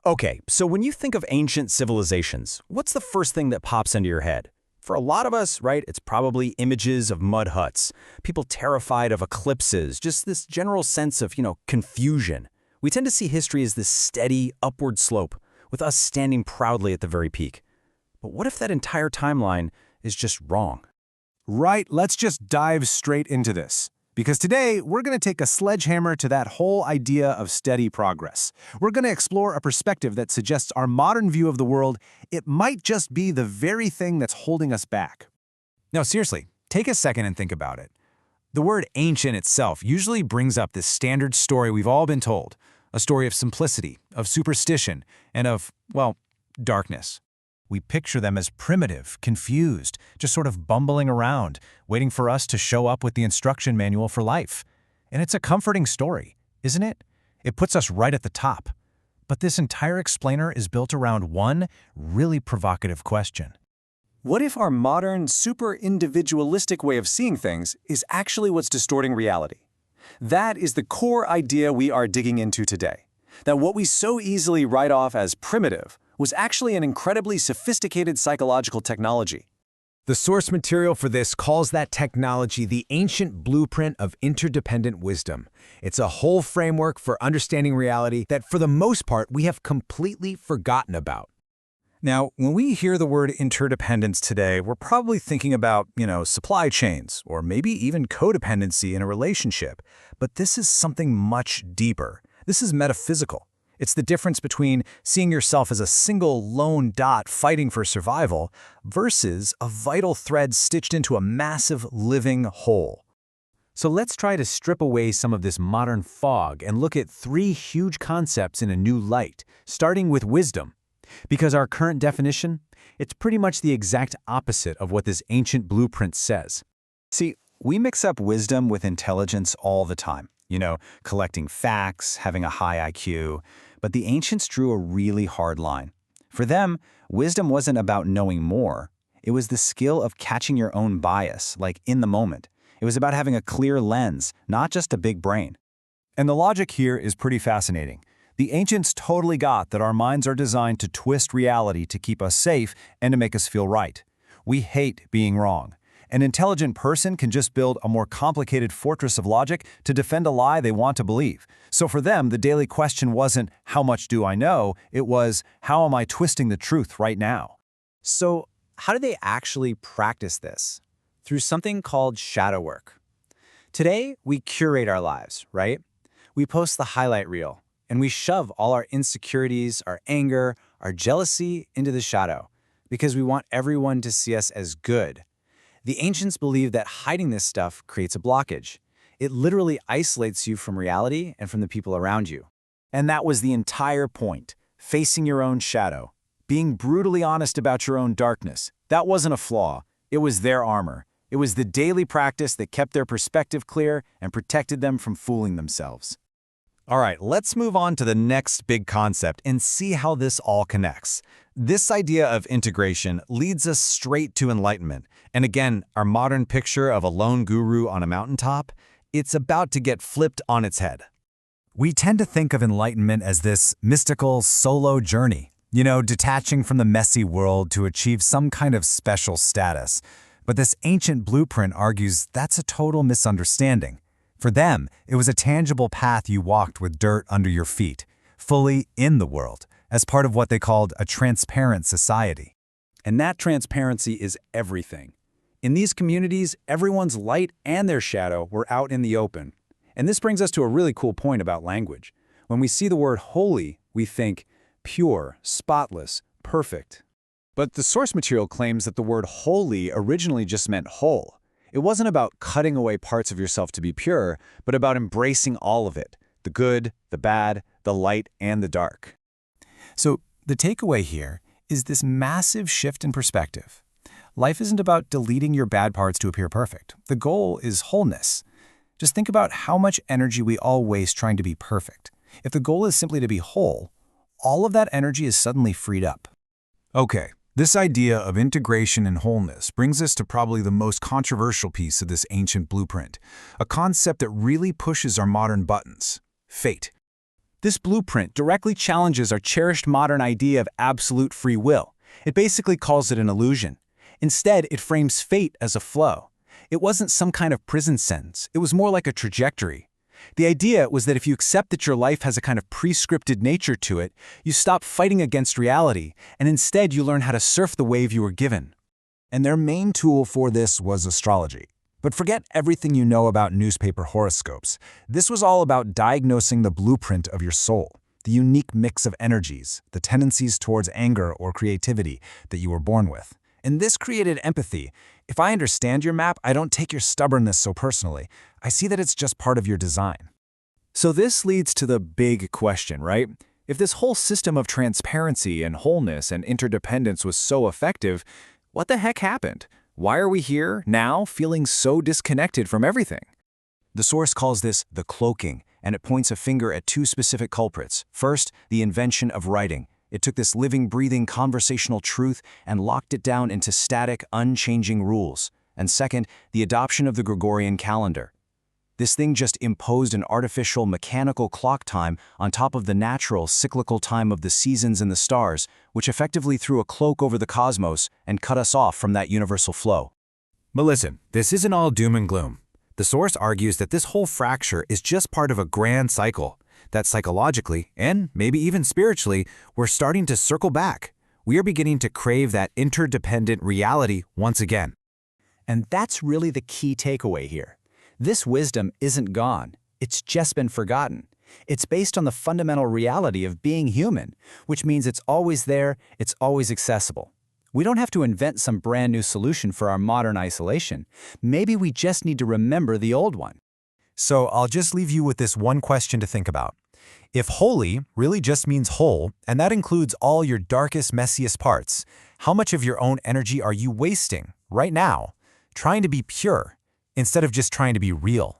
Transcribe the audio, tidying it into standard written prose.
Okay, so when you think of ancient civilizations, what's the first thing that pops into your head? For a lot of us, right, it's probably images of mud huts, people terrified of eclipses, just this general sense of, confusion. We tend to see history as this steady, upward slope, with us standing proudly at the very peak. But what if that entire timeline is just wrong? Right, let's just dive straight into this. Because today, we're going to take a sledgehammer to that whole idea of steady progress. We're going to explore a perspective that suggests our modern view of the world, it might just be the very thing that's holding us back. Now, seriously, take a second and think about it. The word ancient itself usually brings up this standard story we've all been told, a story of simplicity, of superstition, and of, well, darkness. We picture them as primitive, confused, just sort of bumbling around, waiting for us to show up with the instruction manual for life. And it's a comforting story, isn't it? It puts us right at the top. But this entire explainer is built around one really provocative question. What if our modern, super individualistic way of seeing things is actually what's distorting reality? That is the core idea we are digging into today. That what we so easily write off as primitive was actually an incredibly sophisticated psychological technology. The source material for this calls that technology the ancient blueprint of interdependent wisdom. It's a whole framework for understanding reality that, for the most part, we have completely forgotten about. Now, when we hear the word interdependence today, we're probably thinking about, supply chains, or maybe even codependency in a relationship. But this is something much deeper. This is metaphysical. It's the difference between seeing yourself as a single lone dot fighting for survival versus a vital thread stitched into a massive living whole. So let's try to strip away some of this modern fog and look at three huge concepts in a new light, starting with wisdom. Because our current definition, it's pretty much the exact opposite of what this ancient blueprint says. See, we mix up wisdom with intelligence all the time. Collecting facts, having a high IQ. But the ancients drew a really hard line. For them, wisdom wasn't about knowing more. It was the skill of catching your own bias, like in the moment. It was about having a clear lens, not just a big brain. And the logic here is pretty fascinating. The ancients totally got that our minds are designed to twist reality to keep us safe and to make us feel right. We hate being wrong. An intelligent person can just build a more complicated fortress of logic to defend a lie they want to believe. So for them, the daily question wasn't, how much do I know? It was, how am I twisting the truth right now? So how do they actually practice this? Through something called shadow work. Today, we curate our lives, right? We post the highlight reel, and we shove all our insecurities, our anger, our jealousy into the shadow because we want everyone to see us as good. The ancients believed that hiding this stuff creates a blockage. It literally isolates you from reality and from the people around you. And that was the entire point, facing your own shadow, being brutally honest about your own darkness. That wasn't a flaw, it was their armor. It was the daily practice that kept their perspective clear and protected them from fooling themselves. All right, let's move on to the next big concept and see how this all connects. This idea of integration leads us straight to enlightenment. And again, our modern picture of a lone guru on a mountaintop, it's about to get flipped on its head. We tend to think of enlightenment as this mystical solo journey, detaching from the messy world to achieve some kind of special status. But this ancient blueprint argues that's a total misunderstanding. For them, it was a tangible path you walked with dirt under your feet, fully in the world, as part of what they called a transparent society. And that transparency is everything. In these communities, everyone's light and their shadow were out in the open. And this brings us to a really cool point about language. When we see the word holy, we think pure, spotless, perfect. But the source material claims that the word holy originally just meant whole. It wasn't about cutting away parts of yourself to be pure, but about embracing all of it, the good, the bad, the light, and the dark. So the takeaway here is this massive shift in perspective. Life isn't about deleting your bad parts to appear perfect. The goal is wholeness. Just think about how much energy we all waste trying to be perfect. If the goal is simply to be whole, all of that energy is suddenly freed up. Okay. This idea of integration and wholeness brings us to probably the most controversial piece of this ancient blueprint, a concept that really pushes our modern buttons: fate. This blueprint directly challenges our cherished modern idea of absolute free will. It basically calls it an illusion. Instead, it frames fate as a flow. It wasn't some kind of prison sentence. It was more like a trajectory. The idea was that if you accept that your life has a kind of prescripted nature to it, you stop fighting against reality, and instead you learn how to surf the wave you were given. And their main tool for this was astrology. But forget everything you know about newspaper horoscopes. This was all about diagnosing the blueprint of your soul, the unique mix of energies, the tendencies towards anger or creativity that you were born with. And this created empathy. If I understand your map, I don't take your stubbornness so personally. I see that it's just part of your design. So this leads to the big question, right? If this whole system of transparency and wholeness and interdependence was so effective, what the heck happened? Why are we here, now, feeling so disconnected from everything? The source calls this the cloaking, and it points a finger at two specific culprits. First, the invention of writing. It took this living, breathing, conversational truth and locked it down into static, unchanging rules. And second, the adoption of the Gregorian calendar. This thing just imposed an artificial, mechanical clock time on top of the natural, cyclical time of the seasons and the stars, which effectively threw a cloak over the cosmos and cut us off from that universal flow. But listen, this isn't all doom and gloom. The source argues that this whole fracture is just part of a grand cycle, that psychologically, and maybe even spiritually, we're starting to circle back. We are beginning to crave that interdependent reality once again. And that's really the key takeaway here. This wisdom isn't gone. It's just been forgotten. It's based on the fundamental reality of being human, which means it's always there, it's always accessible. We don't have to invent some brand new solution for our modern isolation. Maybe we just need to remember the old one. So I'll just leave you with this one question to think about. If holy really just means whole, and that includes all your darkest, messiest parts, how much of your own energy are you wasting right now trying to be pure instead of just trying to be real?